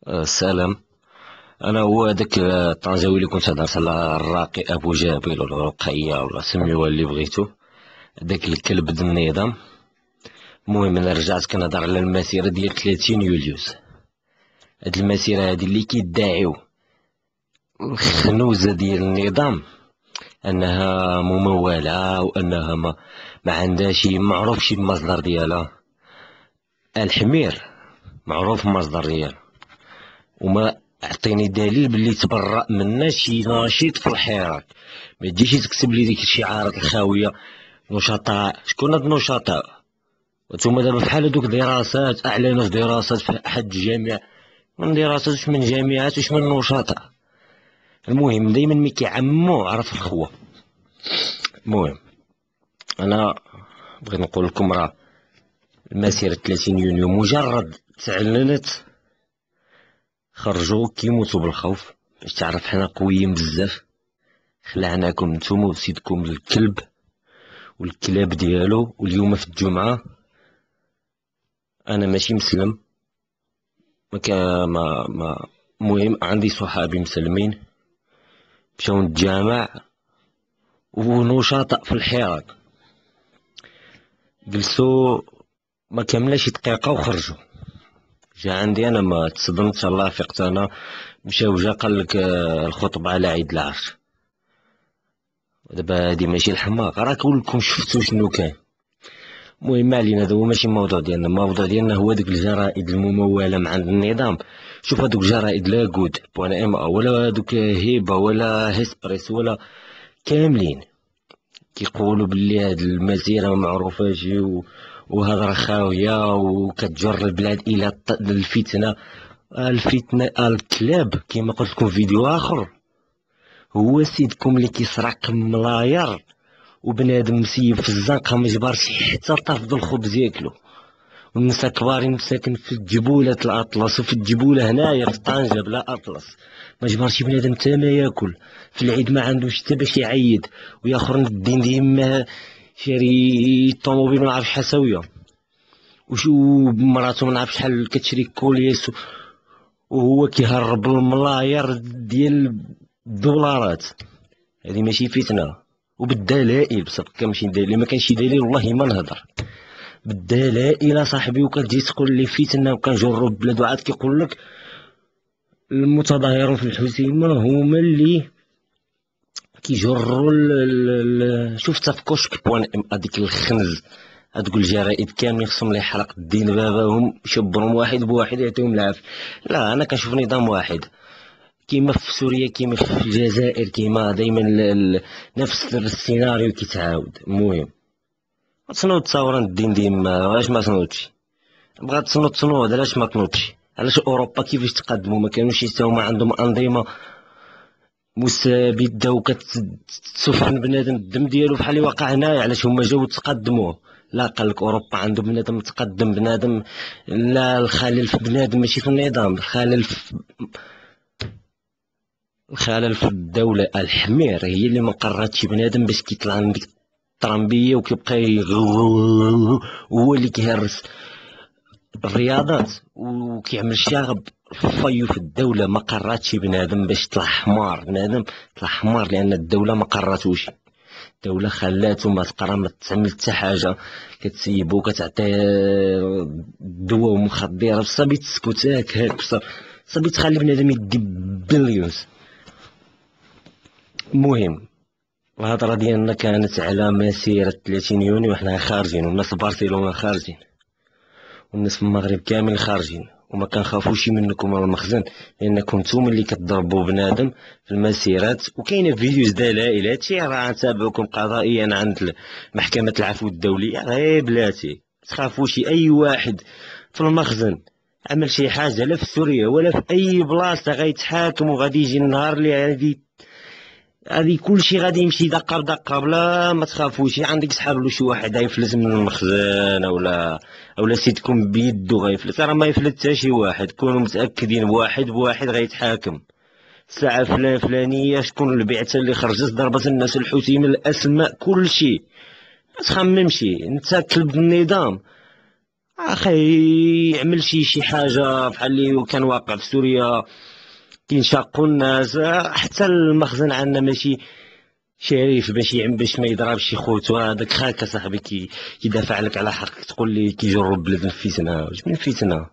السلام. انا هو هذاك الطنجاوي اللي كنت هضرت على الراقي ابو جابر ولا رقية ولا سميوها اللي بغيتو. داك الكلب د النظام. المهم انا رجعت كنهضر على المسيره ديال 30 يوليوز. هاد المسيره هادي اللي كيدعيو الخنوزه ديال النظام انها مموله وانها ما عندهاش معروف شي المصدر ديالها. الحمير معروف المصدر ديالو، وما اعطيني دليل باللي تبرأ منا شي نشيط في الحراك. ما تجيش تكتب لي ديك الشعارات الخاويه نشطاء. شكون هاد النشطاء؟ وانتوما دابا بحال هادوك دراسات اعلنوا في دراسات في احد الجامع، من دراسات واش من جامعات واش من نشطاء. المهم دايما ملي كيعمموا عرف الخوه. المهم انا بغيت نقول لكم راه المسيره 30 يونيو مجرد تعلنت خرجوا كيموتوا بالخوف. باش تعرف حنا قويين بزاف، خلعناكم نتوما وسيدكم الكلب والكلاب ديالو. واليوم في الجمعة انا ماشي مسلم، ما كا ما مهم عندي صحابي مسلمين مشاو نتجامع ونشاط في الحراك، جلسوا ما كاملاش دقيقة وخرجوا. جا عندي انا ما تصدمت، الله فقت انا. مشاو جا قال لك الخطبة على عيد العرش. دابا هادي ماشي الحماق، راه كلكم شفتوا شنو كان. المهم ما علينا، هذا هو ماشي الموضوع ديالنا. الموضوع ديالنا هو ديك الجرائد الممولة مع النظام. شوف هذوك الجرائد لا كود بوان ام ولا هذوك هيبة ولا هيسبريس ولا كاملين كيقولوا باللي هاد المسيرة ما معروفاش وهضرة خاوية وكتجر البلاد الى الفتنة. الفتنة الكلاب كما قلت لكم فيديو اخر، هو سيدكم اللي كيسرق ملاير وبنادم مسيب في الزنقة ما جبرش حتى طرف د الخبز ياكلو. والنسا كبارين ساكن في الجبولة الأطلس وفي الجبولة هنايا في طنجة بلا أطلس، ما جبرش بنادم تا ما ياكل. في العيد ما عندوش حتى باش يعيد، وياخرين الدين ديما شاري طوموبيل ما نعرفش حساوية، وشو مراتو ما نعرفش شحال كتشري كوليس، وهو كيهرب الملاير ديال الدولارات. هذه ماشي فتنة؟ وبالدلائل بصدق ماشي دليل، ما كانش دليل والله ما نهضر بالدلائل صاحبي. وكتجي تقول لي فتنة وكنجروا البلاد وعاد كيقول لك المتظاهرون في الحسيمة هما اللي كيجروا شفت في كشك بوان ام هذيك الخنز. هتقول الجرائد كاملين خصهم لي حلق الدين باباهم يشبرهم واحد بواحد يعطيهم العافية. لا انا كنشوف نظام واحد كيما في سوريا كيما في الجزائر، كيما دايما نفس السيناريو كيتعاود. المهم تصنوض تصاورا الدين ديما، علاش ما تصنوضش؟ بغات تصنوض تصنوض، علاش ما تنوضش؟ علاش اوروبا كيفاش تقدموا ما كانوش حتى هما عندهم انظمه مستبده وكتسفن بنادم الدم ديالو بحال اللي واقع هنايا؟ علاش هما جاو تقدموا؟ لا قال لك اوروبا عنده بنادم متقدم، بنادم لا الخلل في بنادم ماشي في النظام، الخلل في الدوله. الحمير هي اللي ما قررتش بنادم باش كيطلع من ديك الترامبيه وكيبقى وهو اللي كيهرس الرياضات وكيعمل الشغب فيو في الدولة. ما قراتش بنادم باش طلع حمار، بنادم طلع حمار لأن الدولة ما قراتوش. الدولة خلاتو ما تقرا ما تعمل حتى حاجة، كتسيبو كتعطيه دواء ومخدرات بصافي تسكت هاك بصافي تخلي بنادم يدي بليونز. المهم الهضرة ديالنا كانت على مسيرة 30 يونيو وحنا خارجين، والناس في برشلونة خارجين، والناس في المغرب كامل خارجين، وما كنخافوش منكم المخزن لانكم نتوما اللي كتضربوا بنادم في المسيرات. وكاينه فيديوز دلائل هادشي راه نتابعكم قضائيا عند محكمة العفو الدولية. غير بلاتي تخافوش اي واحد في المخزن عمل شي حاجه لا في سوريا ولا في اي بلاصه غيتحاكم، وغادي يجي النهار اللي هذه كلشي غادي يمشي دقه بدقه. بلا ما تخافوش، عندك سحاب له شي واحد غيفلت من المخزن ولا سيدكم بيدو غيفلت، راه ما يفلت حتى شي واحد. كونوا متاكدين بواحد غيتحاكم. الساعه فلانيه شكون البعثه اللي خرجت ضربت الناس الحوثيين، الاسماء كلشي. ما تخممش انت كلب النظام. اخي يعمل شي حاجه بحال اللي كان واقع في سوريا، كينشقوا الناس. حتى المخزن عندنا ماشي شريف باش ما يضربش شي خوتو. هذاك خاك صاحبي كيدافع لك على حقك تقول لي كيجروا البلاد الفتنه. واش من فتنه؟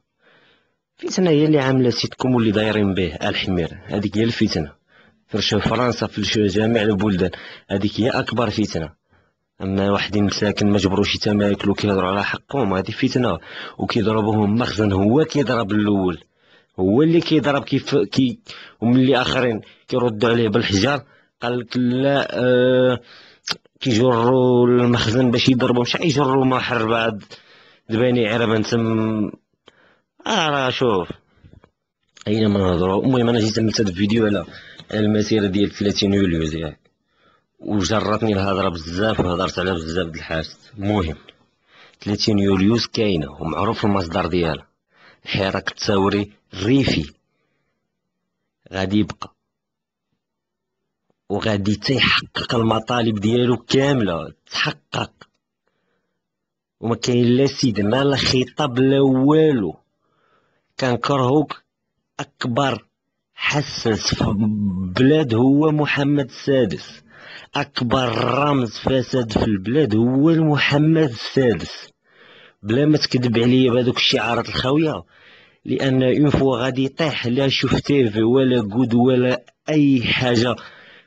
الفتنه هي اللي عامله سيتكم واللي دايرين به الحمير، هذيك هي الفتنه. في فرنسا، في جميع البلدان، هذيك هي اكبر فتنه. اما واحد مساكن ما جبروش حتى ياكلوا كيهضروا على حقهم، هذه فتنه. وكيضربوهم مخزن، هو كيضرب الاول، هو اللي كيضرب وملي اخرين كيردوا عليه بالحجار قال لك لا. كيجروا المخزن باش يضربوا، مش يجروا محر بعد دباني عرب نتم. راه شوف اينما نهضروا. المهم انا جيت عملت هذا الفيديو على المسيره ديال 30 يوليو ديالك، وجرتني الهضره بزاف وهضرت على بزاف د الحاجات. المهم 30 يوليوز كاينه ومعروف المصدر ديالها، الحراك الثوري الريفي غادي يبقى وغادي تيحقق المطالب ديالو كامله تحقق، وما كاين لا سيدنا لا خطاب لا والو. كنكرهوك. اكبر حساس في البلاد هو محمد السادس، اكبر رمز فساد في البلاد هو محمد السادس. بلا ما تكذب عليا بهذوك الشعارات الخاويه، لان اون فوا غادي يطيح. لا شوف تيفي ولا كود ولا اي حاجه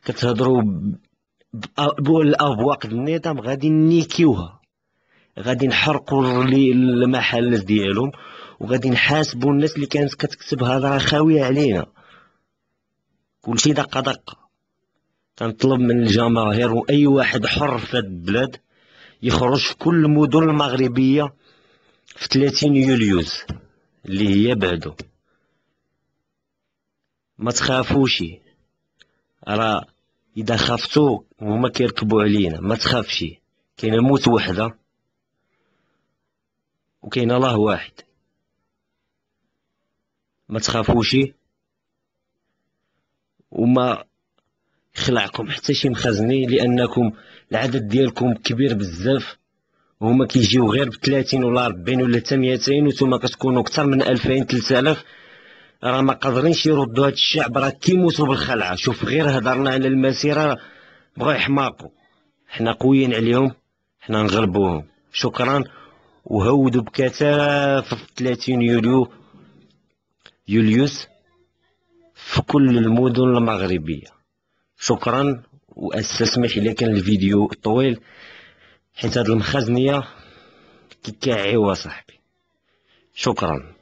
كتهضروا بالابواق النظام غادي نيكيوها، غادي نحرقوا المحلات ديالهم، وغادي نحاسبوا الناس اللي كانت كتكتب هضره خاويه علينا. كلشي دقه دقه. كنطلب من الجماهير واي واحد حر في هاد البلاد يخرج في كل المدن المغربيه في 30 يوليوز اللي هي بعدو. ما تخافوش، راه اذا خفتوا هما كيركبوا علينا. ما تخافش، كاينه موت وحده وكاين الله واحد. ما تخافوش، وما يخلعكم حتى شي مخزني، لانكم العدد ديالكم كبير بزاف، وهما كيجيو غير ب30 ولا 40 ولا حتى 200، وانتوما كتكونوا اكثر من 2000 3000. راه ما قادرينش يردوا هاد الشعب، راه كيموتوا بالخلعه. شوف غير هضرنا على المسيره بغاو يحماقوا، حنا قويين عليهم، حنا نغلبوهم. شكرا. وهودوا بكثافه في 30 يوليوس في كل المدن المغربيه. شكرا. واستسمح لي كان الفيديو طويل حيت هاد المخزنيه كيكاعيوها صاحبي. شكرا.